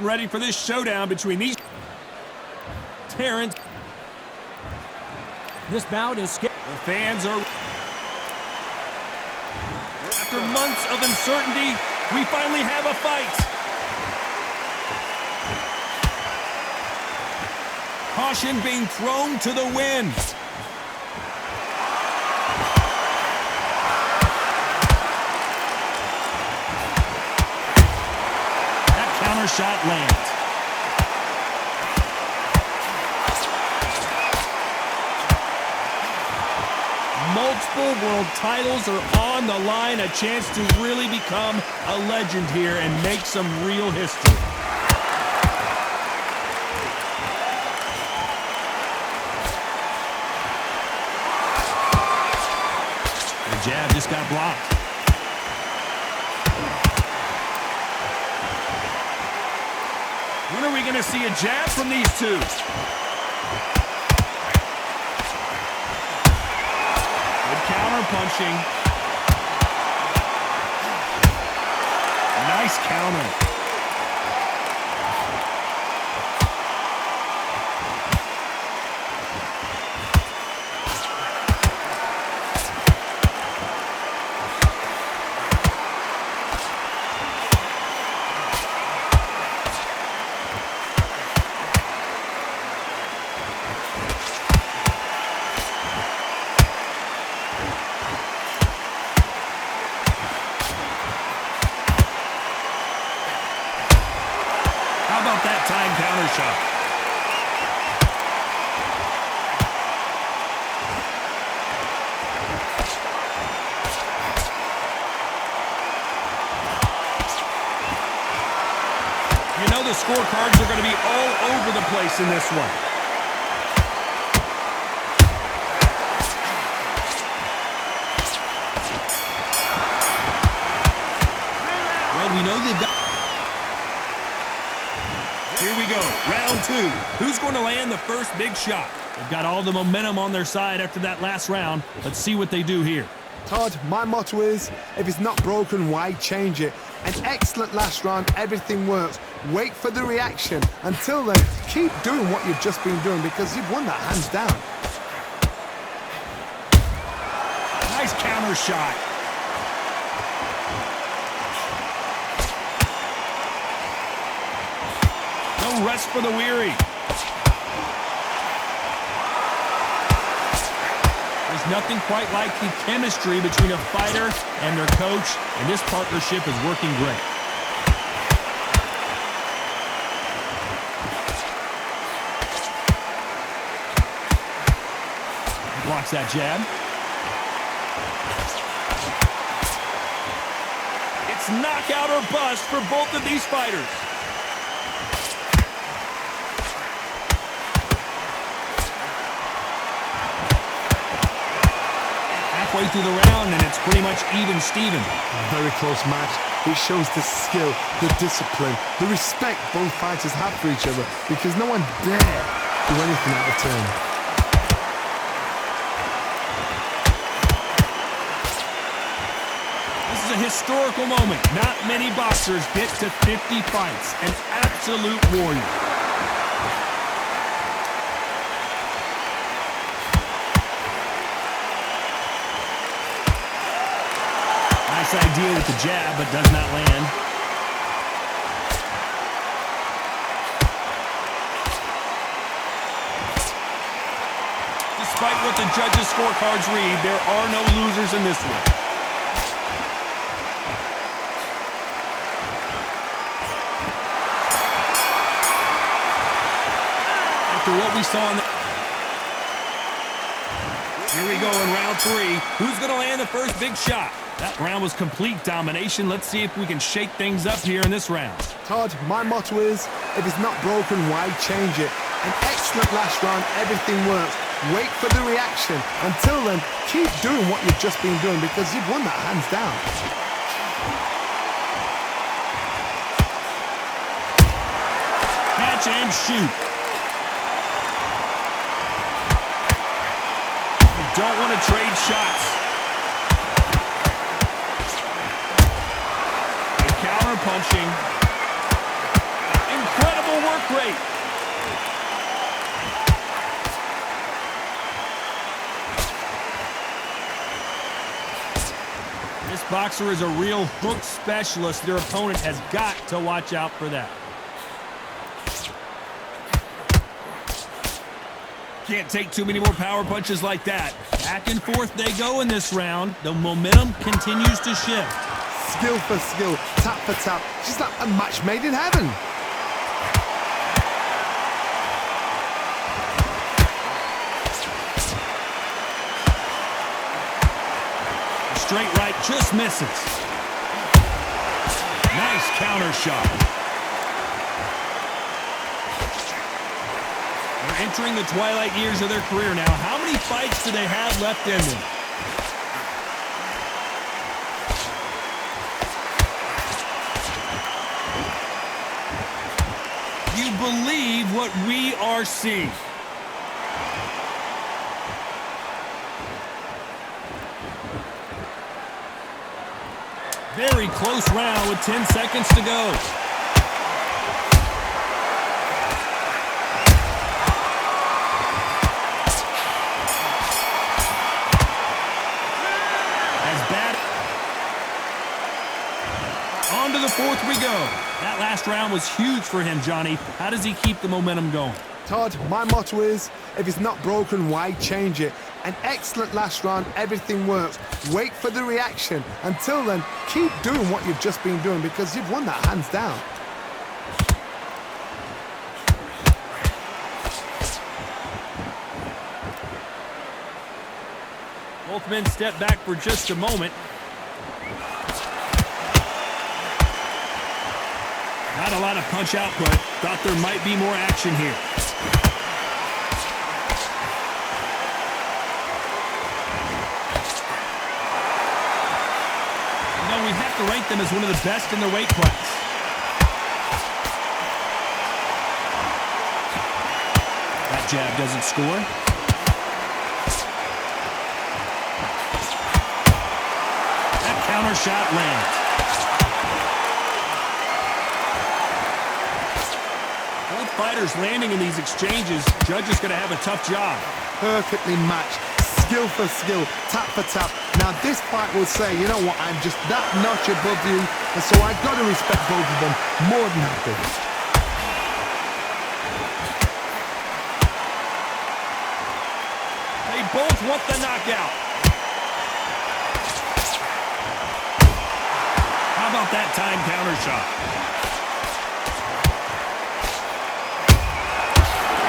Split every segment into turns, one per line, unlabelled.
getting ready for this showdown between these. Terrence.
This bout is scheduled.
The fans are. After months of uncertainty, we finally have a fight. Caution being thrown to the wind. That counter shot lands. Multiple world titles are on the line. A chance to really become a legend here and make some real history. The jab just got blocked. When are we going to see a jab from these two? Counter punching. Nice counter. How about that time counter shot? You know the scorecards are going to be all over the place in this one. Well, we know they've got... Here we go, round two. Who's going to land the first big shot? They've got all the momentum on their side after that last round. Let's see what they do here.
Todd, my motto is, if it's not broken, why change it? An excellent last round, everything works. Wait for the reaction. Until then, keep doing what you've just been doing because you've won that hands down.
Nice counter shot. No rest for the weary. There's nothing quite like the chemistry between a fighter and their coach, and this partnership is working great. Blocks that jab. It's knockout or bust for both of these fighters. Halfway through the round, and it's pretty much even Steven.
Very close match. It shows the skill, the discipline, the respect both fighters have for each other because no one dare do anything out of turn.
This is a historical moment. Not many boxers get to 50 fights. An absolute warrior. Nice idea with the jab, but does not land. Despite what the judges' scorecards read, there are no losers in this one. After what we saw in the... Here we go in round three. Who's going to land the first big shot? That round was complete domination. Let's see if we can shake things up here in this round.
Todd, my motto is, if it's not broken, why change it? An excellent last round, everything works. Wait for the reaction. Until then, keep doing what you've just been doing because you've won that hands down.
Catch and shoot. You don't want to trade shots. Counter punching. great. This boxer is a real hook specialist. Their opponent has got to watch out for that. Can't take too many more power punches like that. Back and forth they go in this round. The momentum continues to shift.
Skill for skill, tap for tap. Just like a match made in heaven.
Straight right just misses. Nice counter shot. They're entering the twilight years of their career now. How many fights do they have left in them? You believe what we are seeing. Very close round with 10 seconds to go. As bad. On to the fourth we go. That last round was huge for him, Johnny. How does he keep the momentum going?
Todd, my motto is, if it's not broken, why change it? An excellent last round, everything works. Wait for the reaction. Until then, keep doing what you've just been doing because you've won that hands down.
Both men step back for just a moment. Not a lot of punch output. Thought there might be more action here. We have to rank them as one of the best in their weight class. That jab doesn't score. That counter shot lands. Both fighters landing in these exchanges. Judge is going to have a tough job.
Perfectly matched. Skill for skill, tap for tap. Now this fight will say, you know what, I'm just that notch above you, and so I've got to respect both of them more than happy.
They both want the knockout. How about that time counter shot?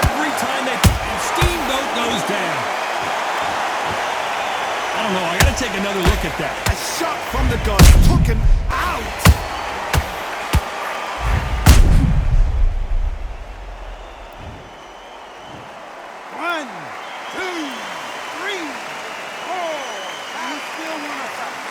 Every time Steamboat goes down. I don't know, I gotta take another look at that.
A shot from the gun, took him out! One, two, three, four. You still want to fight?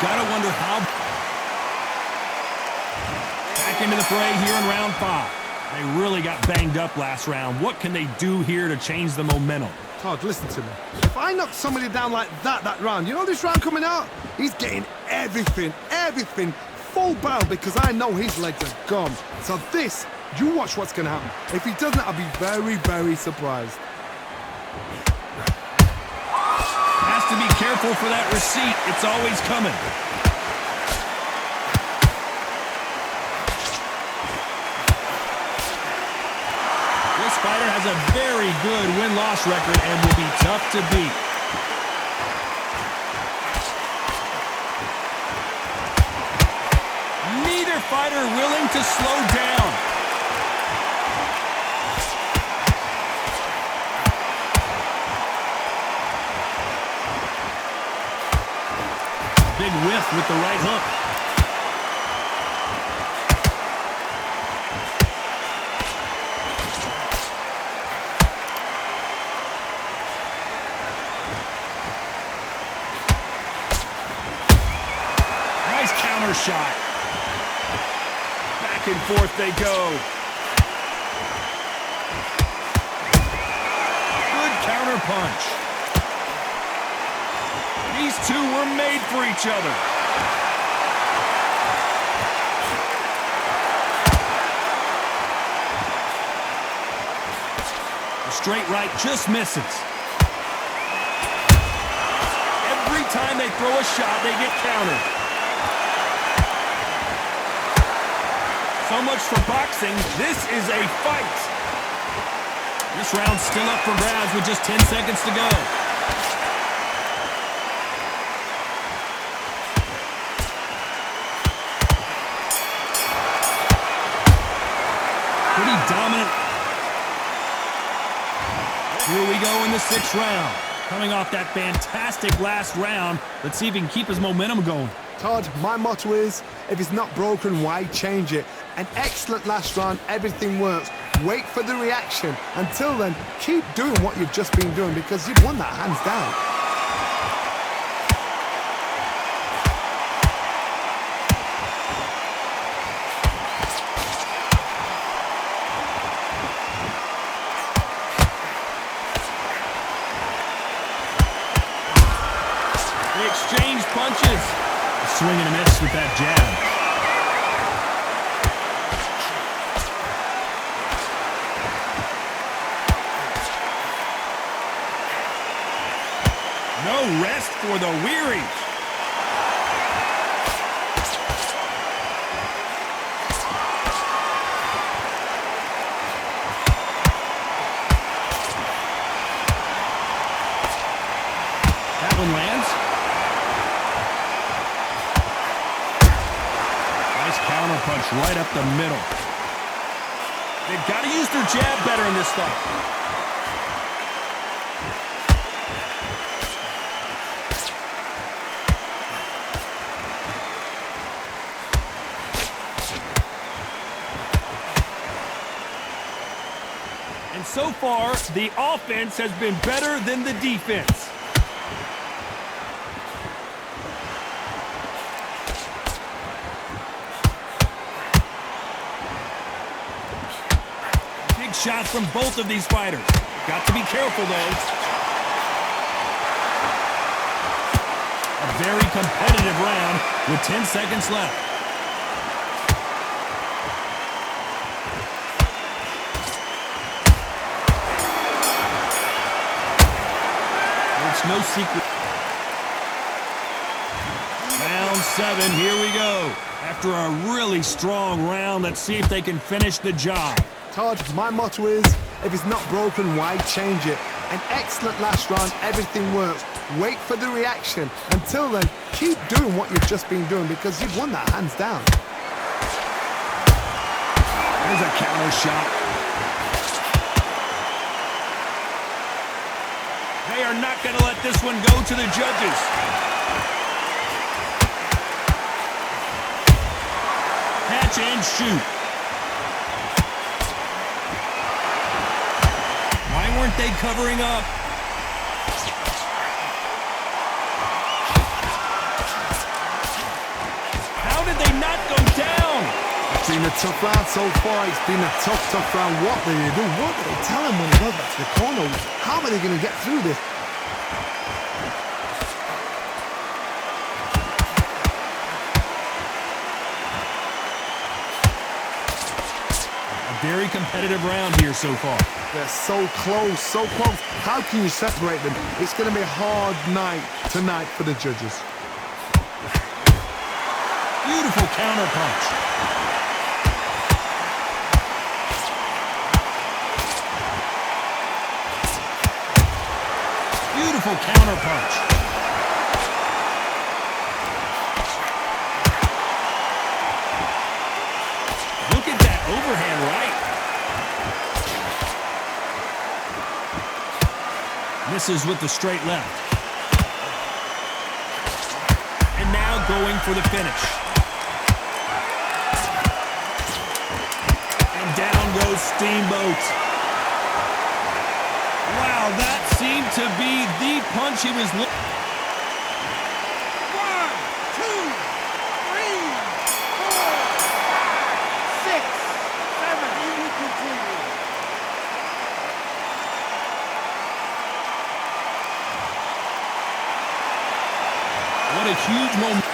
Gotta wonder how. Back into the fray here in round 5. They really got banged up last round. What can they do here to change the momentum?
Todd, listen to me. If I knock somebody down like that round, you know this round coming out? He's getting everything, full barrel because I know his legs are gone. So this, you watch what's going to happen. If he doesn't, I'll be very, very surprised.
Has to be careful for that receipt. It's always coming. This fighter has a very good win-loss record and will be tough to beat. Neither fighter willing to slow down. Big whiff with the right hook. Nice counter shot. Back and forth they go. punch. These two were made for each other. The straight right just misses. Every time they throw a shot, they get countered. So much for boxing. This is a fight. This round's still up for grabs with just 10 seconds to go. Pretty dominant. Here we go in the 6th round. Coming off that fantastic last round, let's see if he can keep his momentum going.
Todd, my motto is, if it's not broken, why change it? An excellent last round, everything works. Wait for the reaction. Until then, keep doing what you've just been doing because you've won that hands down.
They exchange punches. A swing and a miss with that jab. No rest for the weary. That one lands. Nice counter punch right up the middle. They've got to use their jab better in this fight. And so far, the offense has been better than the defense. Big shots from both of these fighters. Got to be careful, though. A very competitive round with 10 seconds left. No secret. Round 7, here we go. After a really strong round, let's see if they can finish the job.
Todd, my motto is, if it's not broken, why change it? An excellent last round, everything works. Wait for the reaction. Until then, keep doing what you've just been doing because you've won that hands down.
There's a counter shot. They are not going to let this one go to the judges. Catch and shoot. Why weren't they covering up? How did they not go down?
It's been a tough round so far. It's been a tough round. What do they do? What do they tell him when he goes back to the corner? How are they going to get through this?
A very competitive round here so far.
They're so close, so close. How can you separate them? It's going to be a hard night tonight for the judges.
Beautiful counter punch. Beautiful counter punch. Look at that overhand right. Misses with the straight left. And now going for the finish. And down goes Steamboat. Wow, that seemed to be the punch he was looking.
1, 2, 3, 4, 5, 6, 7. He will continue.
a huge moment.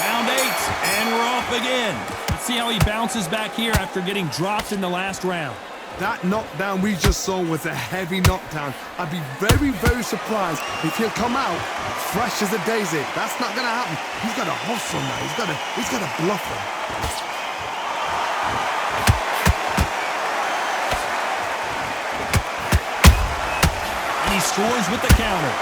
Round 8, and we're off again. Let's see how he bounces back here after getting dropped in the last round.
That knockdown we just saw was a heavy knockdown. I'd be very, very surprised if he'll come out fresh as a daisy. That's not going to happen. He's got to hustle now. He's got to bluff him.
And he scores with the counter.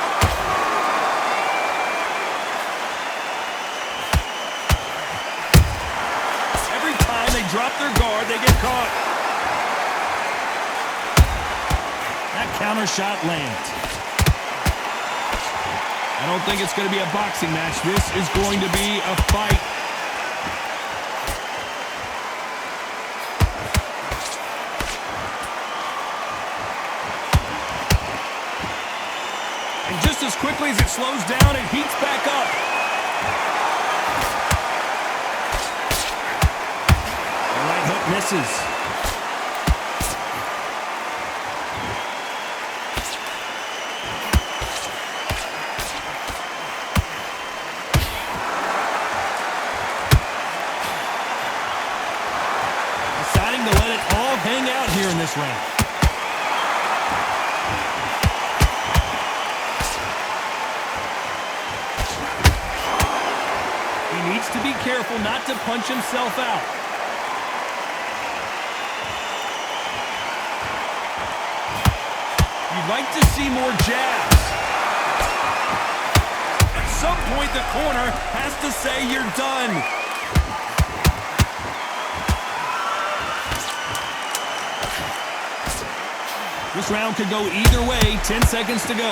Every time they drop their guard, they get caught. That counter shot lands. I don't think it's going to be a boxing match. This is going to be a fight. And just as quickly as it slows down, it heats back up. The right hook misses. To let it all hang out here in this round. He needs to be careful not to punch himself out. You'd like to see more jabs. At some point, the corner has to say you're done. This round could go either way. 10 seconds to go.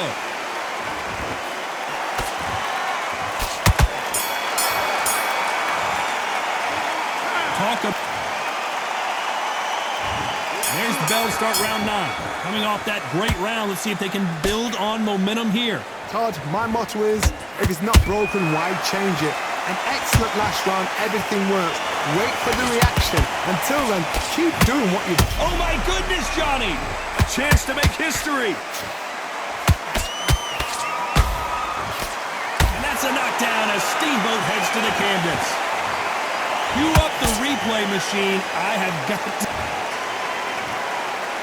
There's the bell to start round 9. Coming off that great round, let's see if they can build on momentum here.
Todd, my motto is, if it's not broken, why change it? An excellent last round, everything works. Wait for the reaction. Until then, keep doing what you do.
Oh my goodness, Johnny! A chance to make history. And that's a knockdown as Steamboat heads to the canvas. Cue up the replay machine. I have got to...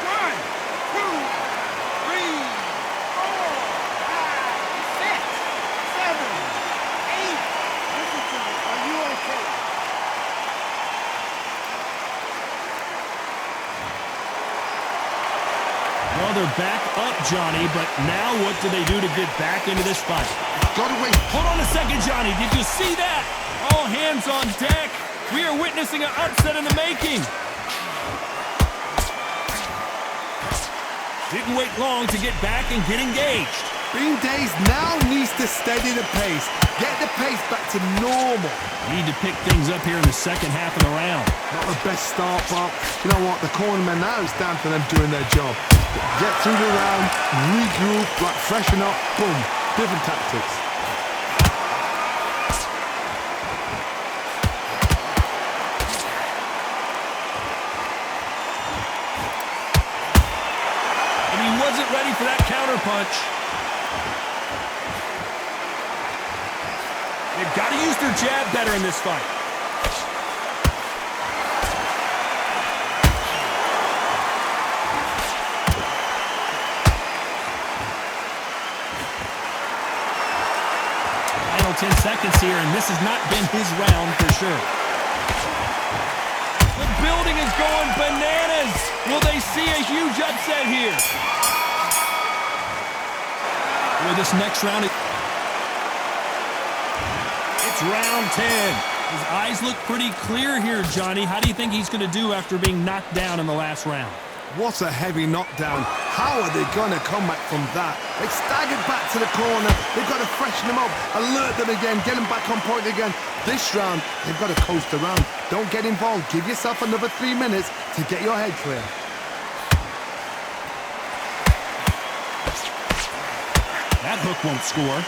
1, 2, 3, 4, 5, 6, 7, 8.
They're back up, Johnny, but now what do they do to get back into this fight?
Gotta wait.
Hold on a second, Johnny. Did you see that? All hands on deck. We are witnessing an upset in the making. Didn't wait long to get back and get engaged.
Bean Days now needs to steady the pace. Get the pace back to normal.
Need to pick things up here in the second half of the round.
Not the best start, but you know what? The cornermen now, it's down to them doing their job. Get through the round, regroup, like freshen up, boom. Different tactics.
And he wasn't ready for that counter punch. They've got to use their jab better in this fight. Final 10 seconds here, and this has not been his round for sure. The building is going bananas. Will they see a huge upset here? Boy, this next round... It's round 10. His eyes look pretty clear here, Johnny. How do you think he's going to do after being knocked down in the last round?
What a heavy knockdown. How are they going to come back from that? They staggered back to the corner. They've got to freshen them up, alert them again, get them back on point again. This round, they've got to coast around. Don't get involved. Give yourself another 3 minutes to get your head clear.
That hook won't score.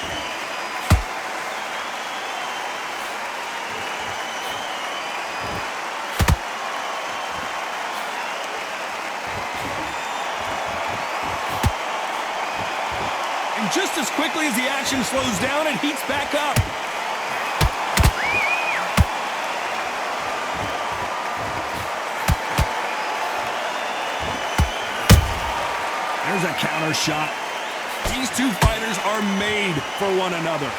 And just as quickly as the action slows down, it heats back up. There's a counter shot. These two fighters are made for one another.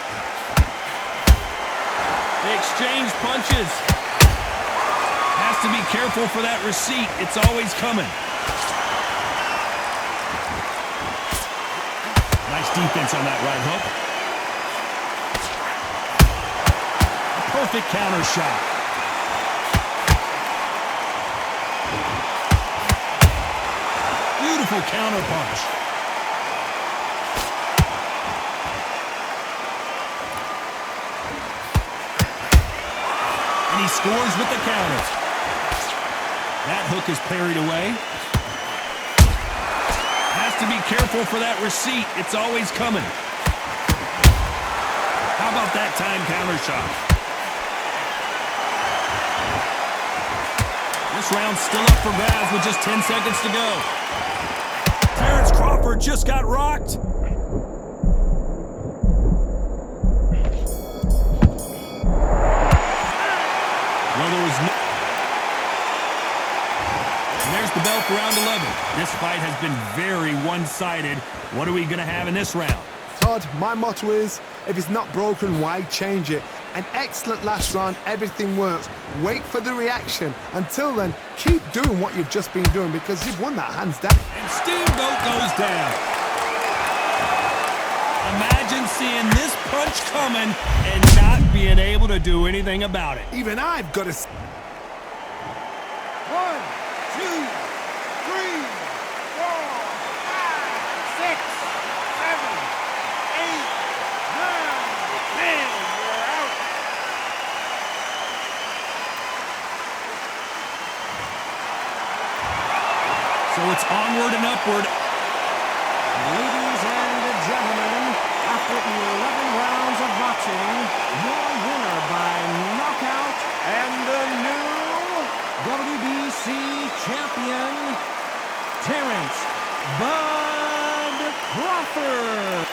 They exchange punches. Has to be careful for that receipt. It's always coming. Nice defense on that right hook. A perfect counter shot. Beautiful counter punch. And he scores with the counter. That hook is parried away. Has to be careful for that receipt. It's always coming. How about that time counter shot? This round's still up for grabs with just 10 seconds to go. Terrence Crawford just got rocked. Well, there was no... And there's the bell for round 11. This fight has been very one-sided. What are we going to have in this round?
Todd, my motto is, if it's not broken, why change it? An excellent last round, everything works. Wait for the reaction. Until then, keep doing what you've just been doing because you've won that hands down.
And Steamboat goes down. Imagine seeing this punch coming and not being able to do anything about it.
Even I've got to...
1, 2, 3, 4, 5, 6, 7, 8, 9, 10. We're out.
So it's onward and upward.
Ladies and gentlemen, after 11 rounds of boxing, your winner by knockout and the new WBC champion, Terrence "Bud" Crawford.